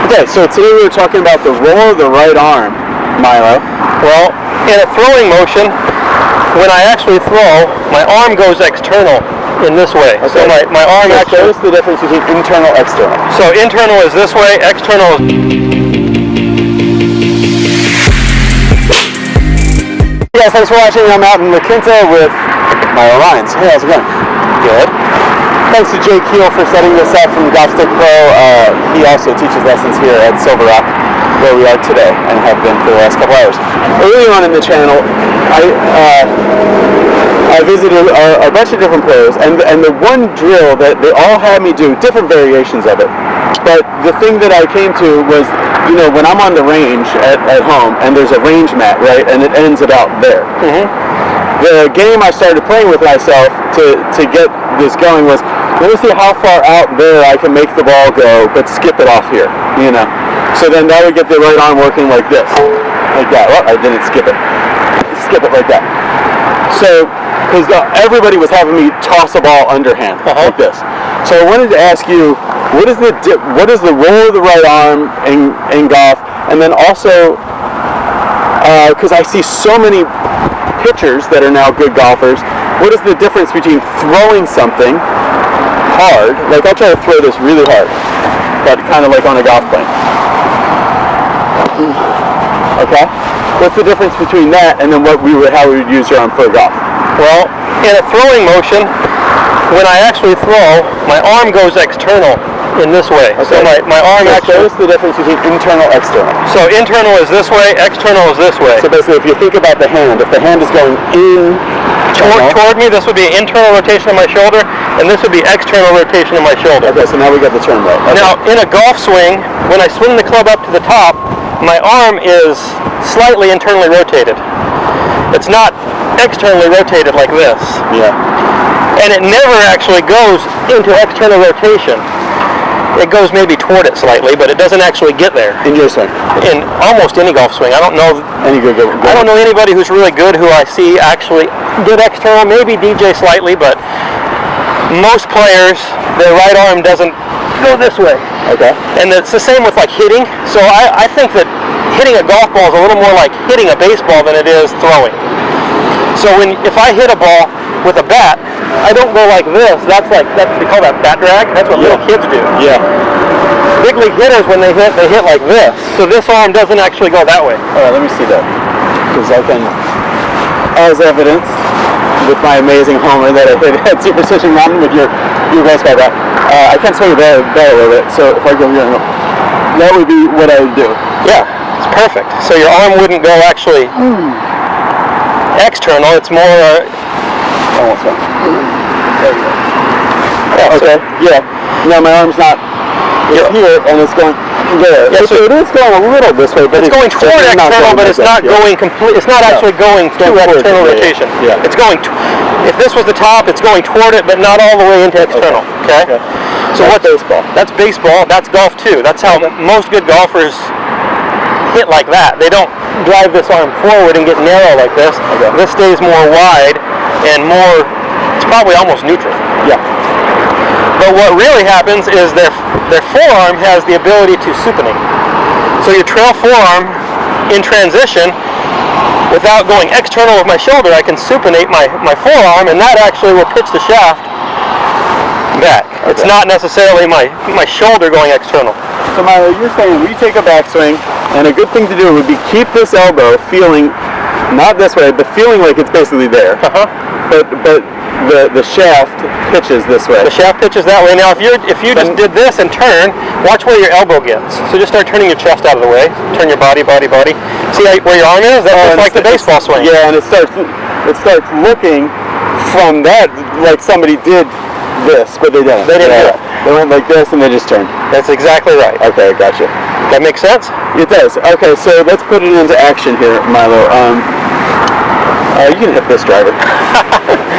Okay, so today we were talking about the roll of the right arm, Milo. Well, in a throwing motion, when I actually throw, my arm goes external in this way. Okay. So my arm actually... Show us the difference between internal and external. So internal is this way, external is... Hey guys, thanks for watching. I'm out in La Quinta with Milo Lyons. Hey, how's it going? Good. Thanks to Jay Keel for setting this up from Golf Stick Pro. He also teaches lessons here at Silver Rock, where we are today, and have been for the last couple hours. Early on in the channel, I visited a bunch of different pros, and the one drill that they all had me do, different variations of it, but the thing that I came to was, you know, when I'm on the range at home, and there's a range mat, right, and it ends about there. Mm-hmm. The game I started playing with myself to get this going was, let me see how far out there I can make the ball go, but skip it off here, you know. So then that would get the right arm working like this, like that. Oh, I didn't skip it. Skip it like that. So, because everybody was having me toss a ball underhand like this. So I wanted to ask you, what is the role of the right arm in golf, and then also, because I see so many pitchers that are now good golfers, what is the difference between throwing something hard, like I'll try to throw this really hard, but kind of like on a golf plane. Okay? What's the difference between that and then how we would use your arm for golf? Well, in a throwing motion, when I actually throw, my arm goes external in this way. Okay. So my arm actually... Show us the difference between internal and external. So internal is this way, external is this way. So basically if you think about the hand, if the hand is going in toward me, this would be internal rotation of my shoulder, and this would be external rotation of my shoulder. Okay, so now we got the term right. Okay. Now, in a golf swing, when I swing the club up to the top, my arm is slightly internally rotated. It's not externally rotated like this. Yeah. And it never actually goes into external rotation. It goes maybe toward it slightly, but it doesn't actually get there. In your swing? In almost any golf swing. I don't know I don't know anybody who's really good who I see actually did external, maybe DJ slightly, but most players, their right arm doesn't go this way. Okay. And it's the same with like hitting. So I think that hitting a golf ball is a little more like hitting a baseball than it is throwing. So if I hit a ball with a bat, I don't go like this. We call that bat drag. That's what little kids do. Yeah. Big league hitters, when they hit like this. So this arm doesn't actually go that way. All right, let me see that. Because I can, as evidence, with my amazing homer that I hit at Superstition Mountain with your baseball bat, I can't swing the bat a little bit. So if I go here and go, that would be what I would do. Yeah, it's perfect. So your arm wouldn't go actually external. It's more. Almost one. There you go. Yeah, okay. Yeah. No, my arm's not. It's here and it's going there. Yeah, so it is going a little this way, but it's going toward external, but it's not going complete. It's not actually going to external rotation. Yeah. It's going. If this was the top, it's going toward it, but not all the way into external. Okay. So what's baseball? That's baseball. That's golf too. That's how most good golfers hit like that. They don't drive this arm forward and get narrow like this. Okay. This stays more wide and more. It's probably almost neutral. Yeah. But what really happens is their forearm has the ability to supinate. So your trail forearm in transition, without going external with my shoulder, I can supinate my forearm, and that actually will pitch the shaft back. Okay. It's not necessarily my shoulder going external. So Milo, you're saying we take a backswing, and a good thing to do would be keep this elbow feeling, not this way, but feeling like it's basically there. But the shaft pitches this way. The shaft pitches that way. Now, if you just did this and turn, watch where your elbow gets. So just start turning your chest out of the way. Turn your body. See where your arm is? That's just like the baseball swing. Yeah, and it starts looking from that like somebody did this, but they didn't. They didn't do it. They went like this and they just turned. That's exactly right. Okay, gotcha. That makes sense? It does. Okay, so let's put it into action here, Milo. You can hit this driver.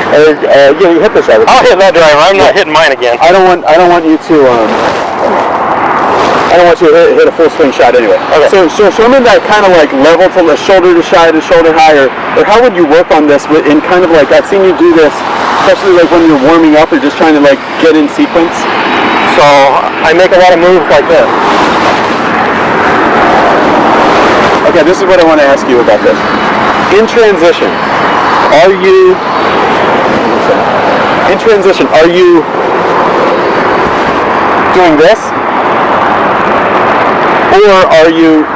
Yeah, you hit this driver. I'll hit that driver. I'm not hitting mine again. I don't want you to hit a full swing shot anyway. Okay. So show me that kind of like level to shoulder to side and shoulder high, or how would you work on this in kind of like, I've seen you do this, especially like when you're warming up or just trying to like get in sequence. So I make a lot of moves like this. Yeah, this is what I want to ask you about this. In transition, are you doing this? Or are you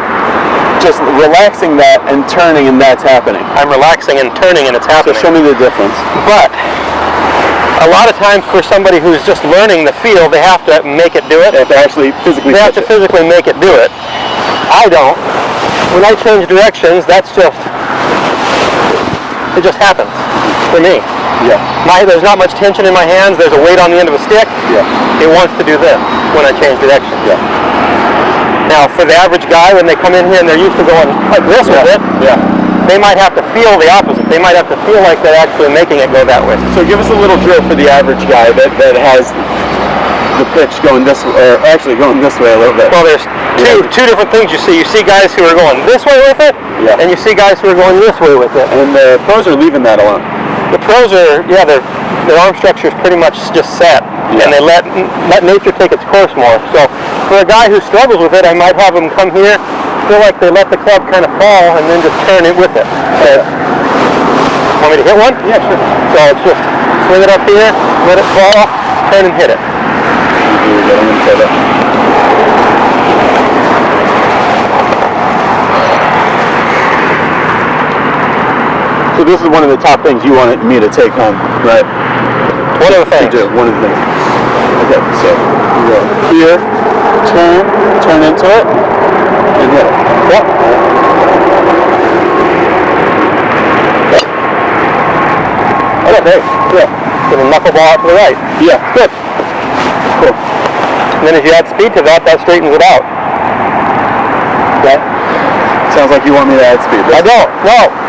just relaxing that and turning and that's happening? I'm relaxing and turning and it's happening. So show me the difference. But a lot of times for somebody who's just learning the feel, they have to make it do it. They have to actually physically physically make it do it. I don't. When I change directions, it just happens for me. Yeah. There's not much tension in my hands. There's a weight on the end of a stick. Yeah. It wants to do this when I change directions. Yeah. Now, for the average guy, when they come in here and they're used to going like this with it, they might have to feel the opposite. They might have to feel like they're actually making it go that way. So give us a little drill for the average guy that has the pitch going this way, or actually going this way a little bit. Well, there's two different things you see. You see guys who are going this way with it, and you see guys who are going this way with it. And the pros are leaving that alone. The pros are, their arm structure is pretty much just set, and they let nature take its course more. So for a guy who struggles with it, I might have him come here, feel like they let the club kind of fall, and then just turn it with it. So, want me to hit one? Yeah, sure. So it's just swing it up here, let it fall, turn and hit it. Here we go, I'm going to say that. So this is one of the top things you wanted me to take home, right? One of the things. One of the things. Okay, so you go here, turn into it, and hit it. Yep. Okay, great. Yeah. With a knuckleball out to the right. Yeah. Good. Cool. And then as you add speed to that straightens it out. Okay. Sounds like you want me to add speed. I don't. No.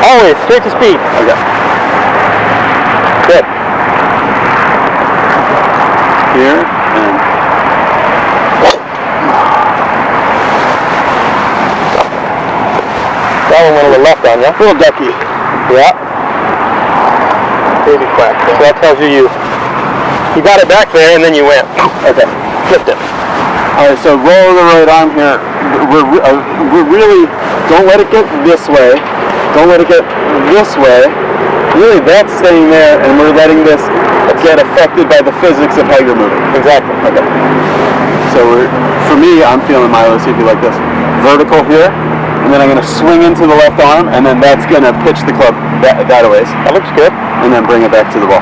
Always straight to speed. Okay. Good. Here and that one went a little left on you. a little ducky. Yeah. Baby quack. So that tells you got it back there and then you went. Okay. Flipped it. All right. So roll the right arm here. We're really don't let it get this way. Don't let it get this way. Really, that's staying there, and we're letting this get affected by the physics of how you're moving. Exactly. Okay. So for me, I'm feeling Milo. See if you like this. Vertical here, and then I'm going to swing into the left arm, and then that's going to pitch the club that a ways. That looks good. And then bring it back to the ball.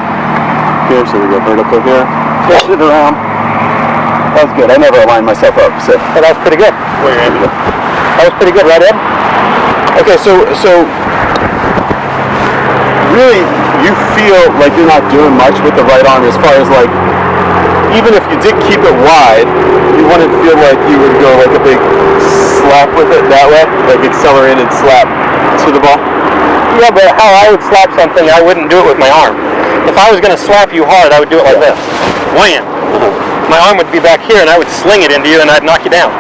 Here, so we go vertical here. Push it around. That was good. I never aligned myself up. So that was pretty good. That was pretty good, right, Ed? Okay, so really, you feel like you're not doing much with the right arm as far as like, even if you did keep it wide, you wouldn't feel like you would go like a big slap with it that way, like accelerated slap to the ball. Yeah, but how I would slap something, I wouldn't do it with my arm. If I was going to slap you hard, I would do it like this. Wham! My arm would be back here, and I would sling it into you, and I'd knock you down.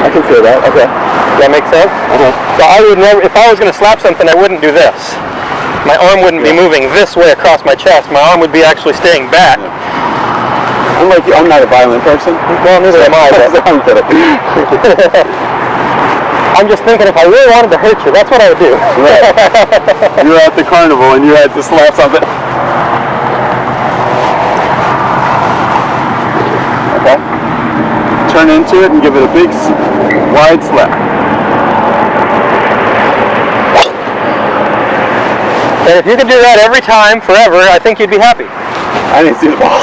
I can feel that. Okay. Does that make sense? So I would never, if I was going to slap something, I wouldn't do this. My arm wouldn't be moving this way across my chest. My arm would be actually staying back. I'm not a violent person. Well, neither am I. I'm kidding. I'm just thinking if I really wanted to hurt you, that's what I would do. Right. You're at the carnival and you had to slap something. Okay. Turn into it and give it a big, wide slap. And if you could do that every time, forever, I think you'd be happy. I didn't see the ball.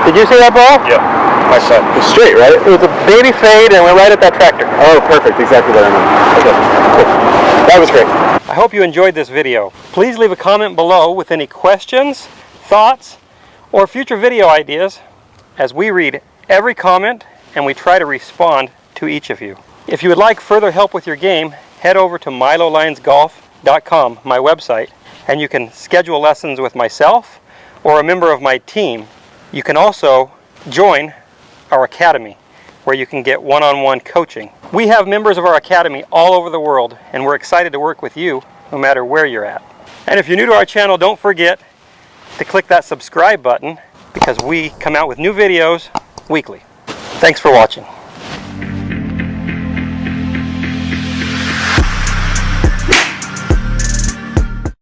Did you see that ball? Yeah. My son. It was straight, right? It was a baby fade and went right at that tractor. Oh, perfect. Exactly what I meant. Okay. Cool. That was great. I hope you enjoyed this video. Please leave a comment below with any questions, thoughts, or future video ideas, as we read every comment and we try to respond to each of you. If you would like further help with your game, head over to milolionsgolf.com, my website, and you can schedule lessons with myself or a member of my team. You can also join our academy, where you can get one-on-one coaching. We have members of our academy all over the world, and we're excited to work with you no matter where you're at. And if you're new to our channel, don't forget to click that subscribe button, because we come out with new videos weekly. Thanks for watching.